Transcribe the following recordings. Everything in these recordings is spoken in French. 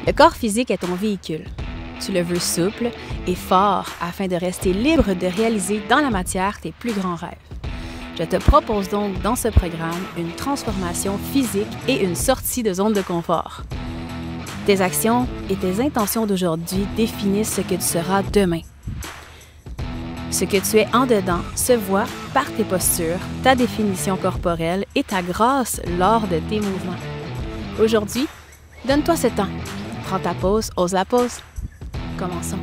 Le corps physique est ton véhicule. Tu le veux souple et fort afin de rester libre de réaliser dans la matière tes plus grands rêves. Je te propose donc dans ce programme une transformation physique et une sortie de zone de confort. Tes actions et tes intentions d'aujourd'hui définissent ce que tu seras demain. Ce que tu es en dedans se voit par tes postures, ta définition corporelle et ta grâce lors de tes mouvements. Aujourd'hui, donne-toi ce temps. Prends ta pause, ose la pause. Commençons.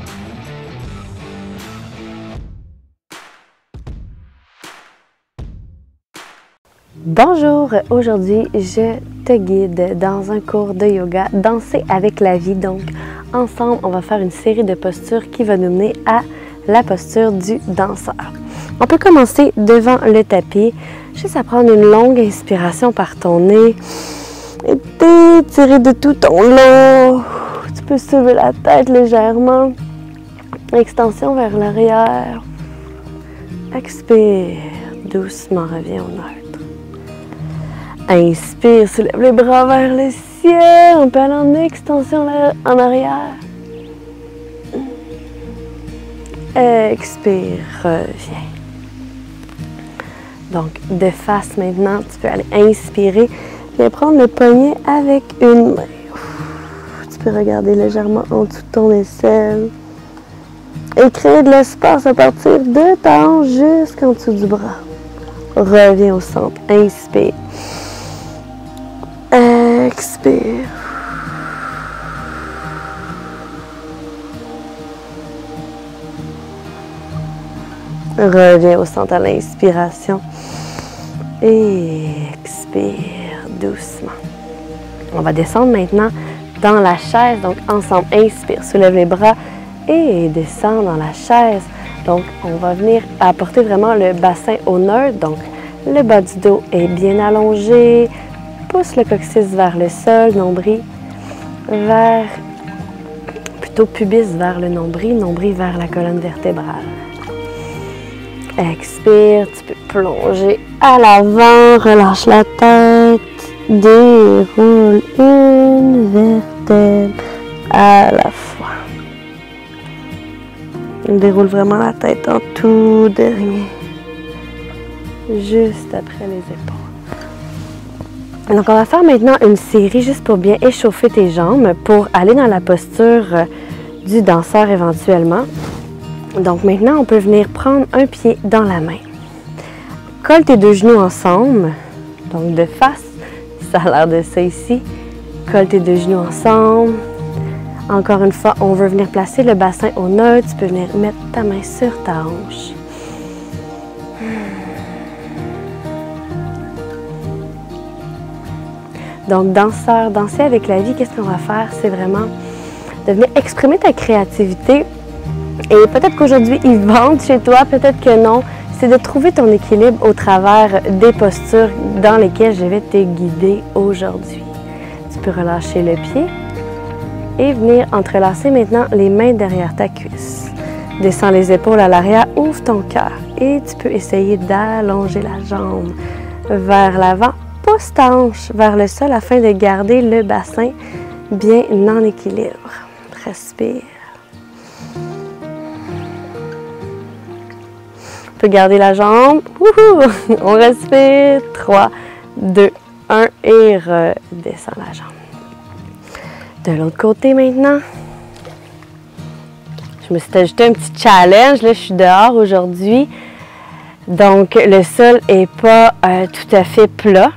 Bonjour, aujourd'hui je te guide dans un cours de yoga Danser avec la vie. Donc ensemble on va faire une série de postures qui va nous mener à la posture du danseur. On peut commencer devant le tapis, juste à prendre une longue inspiration par ton nez et t'étirer de tout ton long. Tu peux soulever la tête légèrement, extension vers l'arrière. Expire, doucement reviens au neutre. Inspire, soulève les bras vers le ciel. On peut aller en extension en arrière. Expire, reviens. Donc, de face maintenant, tu peux aller inspirer. Viens prendre le poignet avec une main. Tu peux regarder légèrement en dessous de ton aisselle. Et créer de l'espace à partir de ta hanche jusqu'en dessous du bras. Reviens au centre. Inspire. Expire. Reviens au centre à l'inspiration. Et expire doucement. On va descendre maintenant dans la chaise. Donc ensemble, inspire, soulève les bras et descend dans la chaise. Donc on va venir apporter vraiment le bassin au neutre. Donc le bas du dos est bien allongé. Pousse le coccyx vers le sol, nombril vers, plutôt pubis vers le nombril vers la colonne vertébrale. Expire, tu peux plonger à l'avant, relâche la tête, déroule une vertèbre à la fois. Déroule vraiment la tête en tout dernier, juste après les épaules. Donc, on va faire maintenant une série juste pour bien échauffer tes jambes pour aller dans la posture du danseur éventuellement. Donc, maintenant, on peut venir prendre un pied dans la main. Colle tes deux genoux ensemble, donc de face. Ça a l'air de ça ici. Colle tes deux genoux ensemble. Encore une fois, on veut venir placer le bassin au neutre. Tu peux venir mettre ta main sur ta hanche. Donc, danseur, danser avec la vie, qu'est-ce qu'on va faire? C'est vraiment de venir exprimer ta créativité. Et peut-être qu'aujourd'hui, il vente chez toi, peut-être que non. C'est de trouver ton équilibre au travers des postures dans lesquelles je vais te guider aujourd'hui. Tu peux relâcher le pied et venir entrelacer maintenant les mains derrière ta cuisse. Descends les épaules à l'arrière, ouvre ton cœur et tu peux essayer d'allonger la jambe vers l'avant. Pousse ta hanche vers le sol afin de garder le bassin bien en équilibre. Respire. On peut garder la jambe. Wouhou! On respire. 3, 2, 1 et redescends la jambe. De l'autre côté maintenant. Je me suis ajouté un petit challenge. Là, je suis dehors aujourd'hui. Donc, le sol n'est pas tout à fait plat.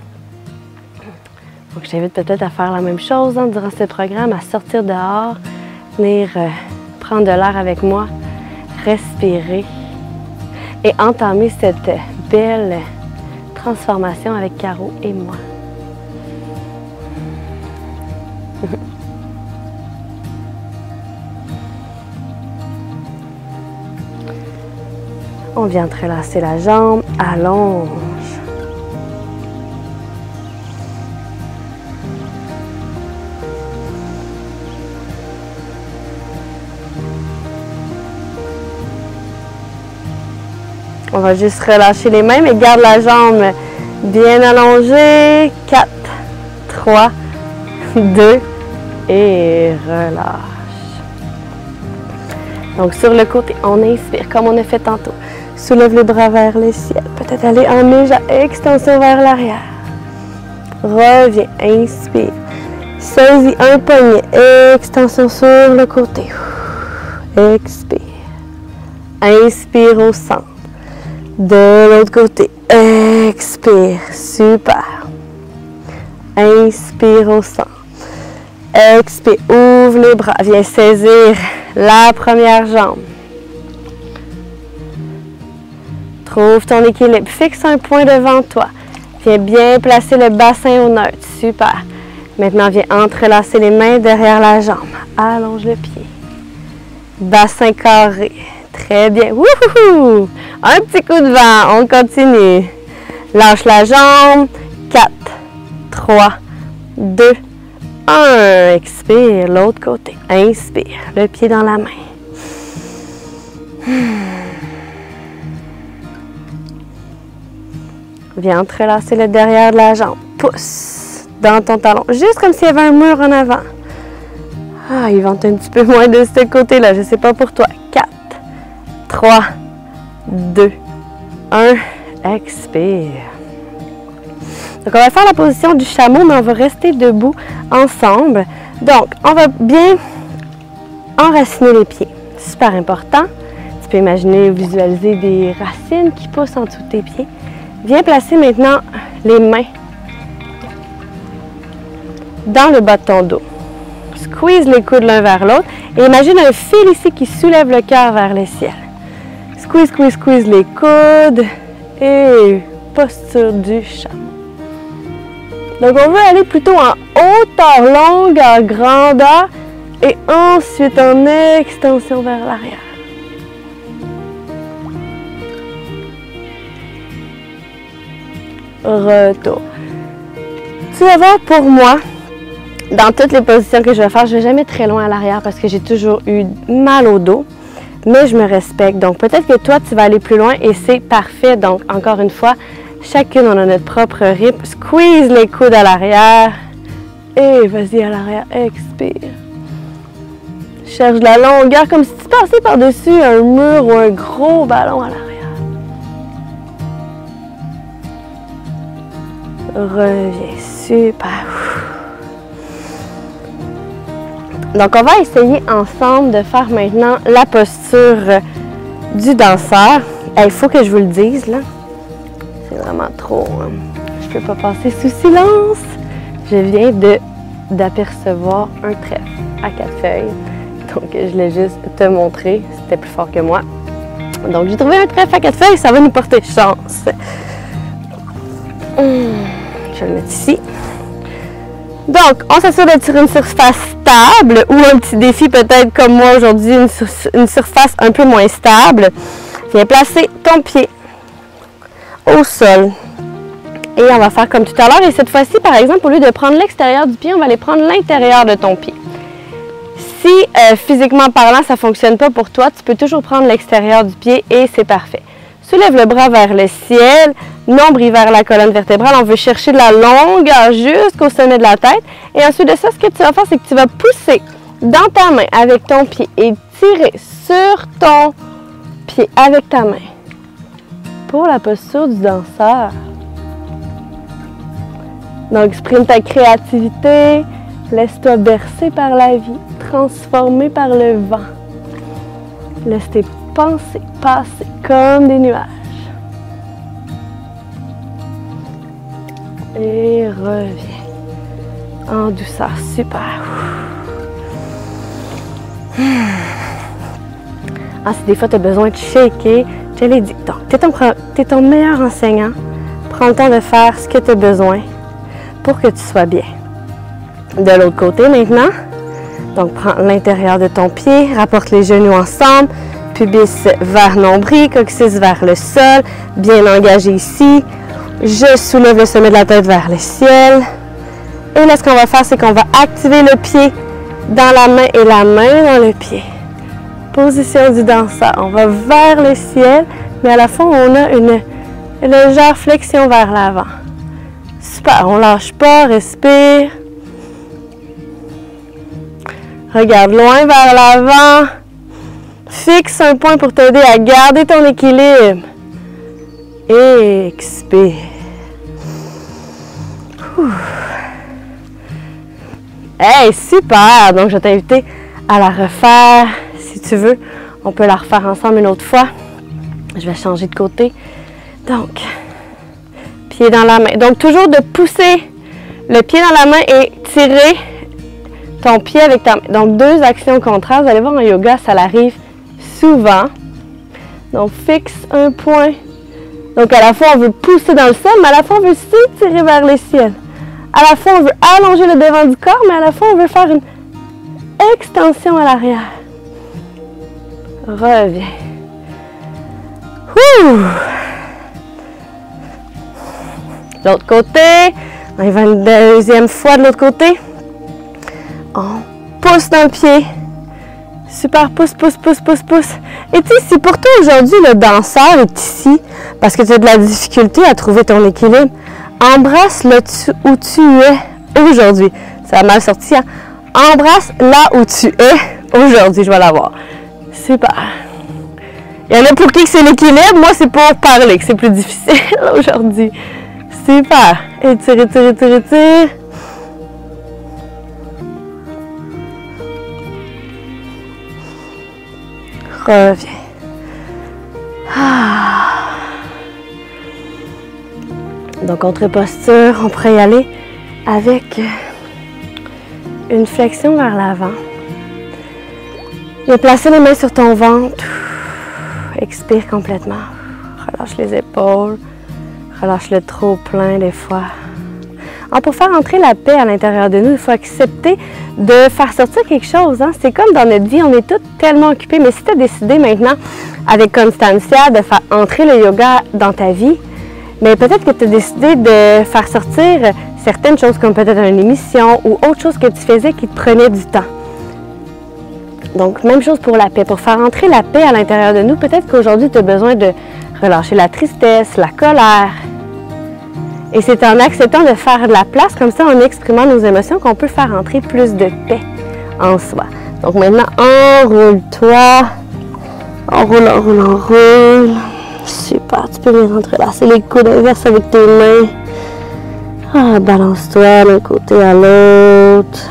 Donc, je t'invite peut-être à faire la même chose durant ce programme, à sortir dehors, venir prendre de l'air avec moi, respirer et entamer cette belle transformation avec Caro et moi. On vient entrelacer la jambe, allonge. On va juste relâcher les mains, mais garde la jambe bien allongée. 4, 3, 2, et relâche. Donc sur le côté, on inspire comme on a fait tantôt. Soulève les bras vers le ciel. Peut-être aller en méja, extension vers l'arrière. Reviens, inspire. Saisis un poignet, extension sur le côté. Expire. Inspire au centre. De l'autre côté, expire. Super. Inspire au centre. Expire, ouvre les bras. Viens saisir la première jambe. Trouve ton équilibre. Fixe un point devant toi. Viens bien placer le bassin au neutre. Super. Maintenant, viens entrelacer les mains derrière la jambe. Allonge le pied. Bassin carré. Très bien. Wouhou! Un petit coup de vent. On continue. Lâche la jambe. 4, 3, 2, 1. Expire. L'autre côté. Inspire. Le pied dans la main. Viens entrelacer le derrière de la jambe. Pousse dans ton talon. Juste comme s'il y avait un mur en avant. Ah, il vente un petit peu moins de ce côté-là. Je ne sais pas pour toi. 4, 3, 2, 1. Expire. Donc, on va faire la position du chameau, mais on va rester debout ensemble. Donc, on va bien enraciner les pieds. Super important. Tu peux imaginer, visualiser des racines qui poussent en dessous de tes pieds. Viens placer maintenant les mains dans le bas de ton dos. Squeeze les coudes l'un vers l'autre et imagine un fil ici qui soulève le cœur vers le ciel. Squeeze, squeeze, squeeze les coudes et posture du chameau. Donc on veut aller plutôt en hauteur, longueur, grandeur et ensuite en extension vers l'arrière. Retour. Tu vas voir, pour moi, dans toutes les positions que je vais faire, je ne vais jamais très loin à l'arrière parce que j'ai toujours eu mal au dos, mais je me respecte. Donc peut-être que toi, tu vas aller plus loin et c'est parfait. Donc encore une fois, chacune, on a notre propre rythme. Squeeze les coudes à l'arrière et vas-y à l'arrière, expire. Cherche de la longueur comme si tu passais par-dessus un mur ou un gros ballon à l'arrière. Reviens, super. Donc, on va essayer ensemble de faire maintenant la posture du danseur. Il faut que je vous le dise, là. C'est vraiment trop... je ne peux pas passer sous silence. Je viens d'apercevoir un trèfle à 4 feuilles. Donc, je voulais juste te montrer. C'était plus fort que moi. Donc, j'ai trouvé un trèfle à 4 feuilles. Ça va nous porter chance. Je vais le mettre ici. Donc, on s'assure d'être sur une surface stable ou un petit défi peut-être comme moi aujourd'hui, une surface un peu moins stable. Viens placer ton pied au sol. Et on va faire comme tout à l'heure. Et cette fois-ci, par exemple, au lieu de prendre l'extérieur du pied, on va aller prendre l'intérieur de ton pied. Si physiquement parlant, ça ne fonctionne pas pour toi, tu peux toujours prendre l'extérieur du pied et c'est parfait. Soulève le bras vers le ciel, nombril vers la colonne vertébrale. On veut chercher de la longueur jusqu'au sommet de la tête. Et ensuite de ça, ce que tu vas faire, c'est que tu vas pousser dans ta main avec ton pied et tirer sur ton pied avec ta main. Pour la posture du danseur. Donc, exprime ta créativité. Laisse-toi bercer par la vie, transformer par le vent. Laisse tes pensées passer comme des nuages. Et reviens. En douceur, super. Ah, si des fois tu as besoin de shaker, je l'ai dit. Donc, tu es ton meilleur enseignant. Prends le temps de faire ce que tu as besoin pour que tu sois bien. De l'autre côté maintenant, donc prends l'intérieur de ton pied, rapporte les genoux ensemble, pubis vers nombril, coccyx vers le sol, bien engagé ici. Je soulève le sommet de la tête vers le ciel. Et là, ce qu'on va faire, c'est qu'on va activer le pied dans la main et la main dans le pied. Position du danseur. On va vers le ciel, mais à la fin, on a une légère flexion vers l'avant. Super, on ne lâche pas, respire. Regarde loin vers l'avant. Fixe un point pour t'aider à garder ton équilibre. Expire. Hey, super! Donc, je vais t'inviter à la refaire. Si tu veux, on peut la refaire ensemble une autre fois. Je vais changer de côté. Donc, pied dans la main. Donc, toujours de pousser le pied dans la main et tirer ton pied avec ta main. Donc, deux actions contraires. Vous allez voir en yoga, ça l'arrive souvent. Donc, fixe un point. Donc, à la fois, on veut pousser dans le ciel, mais à la fois, on veut s'étirer vers le ciel. À la fois, on veut allonger le devant du corps, mais à la fois, on veut faire une extension à l'arrière. Reviens. Ouh. L'autre côté. On y va une deuxième fois de l'autre côté. On pousse d'un pied. Super, pousse, pousse, pousse, pousse, pousse. Et tu sais, si pour toi aujourd'hui le danseur est ici parce que tu as de la difficulté à trouver ton équilibre, embrasse là où tu es aujourd'hui. Ça a mal sorti, hein? Embrasse là où tu es aujourd'hui. Je vais l'avoir. Super. Il y en a pour qui c'est l'équilibre. Moi, c'est pour parler que c'est plus difficile aujourd'hui. Super. Étire, étire, étire, étire. Reviens. Donc, contre posture, on pourrait y aller avec une flexion vers l'avant. Et placer les mains sur ton ventre. Expire complètement. Relâche les épaules. Relâche le trop plein des fois. Alors, pour faire entrer la paix à l'intérieur de nous, il faut accepter de faire sortir quelque chose. Hein? C'est comme dans notre vie, on est tous tellement occupés. Mais si tu as décidé maintenant, avec Constancia, de faire entrer le yoga dans ta vie, mais peut-être que tu as décidé de faire sortir certaines choses, comme peut-être une émission ou autre chose que tu faisais qui te prenait du temps. Donc, même chose pour la paix. Pour faire entrer la paix à l'intérieur de nous, peut-être qu'aujourd'hui, tu as besoin de relâcher la tristesse, la colère. Et c'est en acceptant de faire de la place, comme ça, en exprimant nos émotions, qu'on peut faire entrer plus de paix en soi. Donc maintenant, enroule-toi. Enroule, enroule, enroule. Super, tu peux venir entrelacer les coudes inverses avec tes mains. Balance-toi d'un côté à l'autre.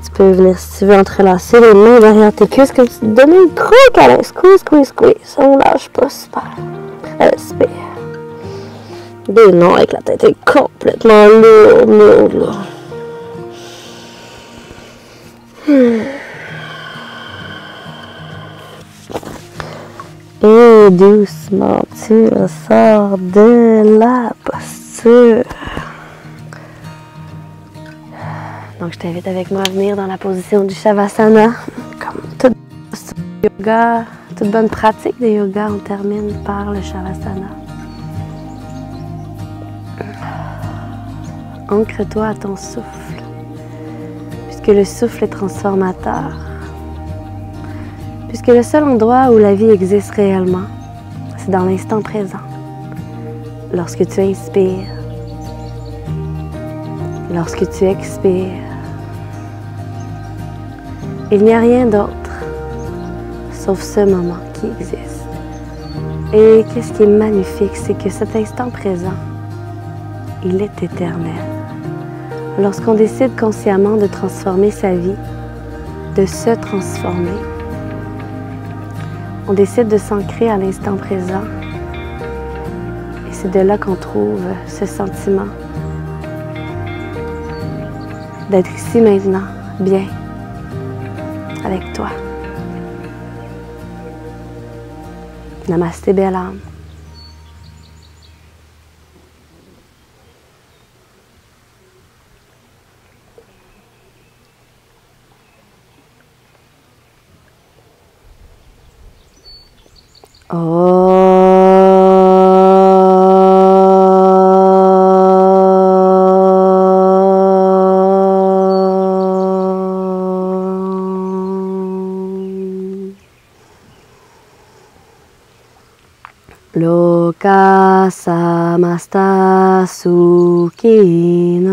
Tu peux venir, si tu veux, entrelacer les mains derrière tes cuisses, comme si tu te donnais une gros câlin. Squeeze, squeeze, squeeze. On lâche pas, super. Respire. Des noms avec la tête est complètement lourde, là. Et doucement, tu ressors de la posture. Donc, je t'invite avec moi à venir dans la position du Shavasana. Comme toute yoga, toute bonne pratique de yoga, on termine par le Shavasana. Ancre-toi à ton souffle, puisque le souffle est transformateur. Puisque le seul endroit où la vie existe réellement, c'est dans l'instant présent. Lorsque tu inspires, lorsque tu expires, il n'y a rien d'autre sauf ce moment qui existe. Et qu'est-ce qui est magnifique, c'est que cet instant présent, il est éternel. Lorsqu'on décide consciemment de transformer sa vie, de se transformer, on décide de s'ancrer à l'instant présent. Et c'est de là qu'on trouve ce sentiment d'être ici maintenant, bien, avec toi. Namasté, belle âme. Akasamasta Sukhino.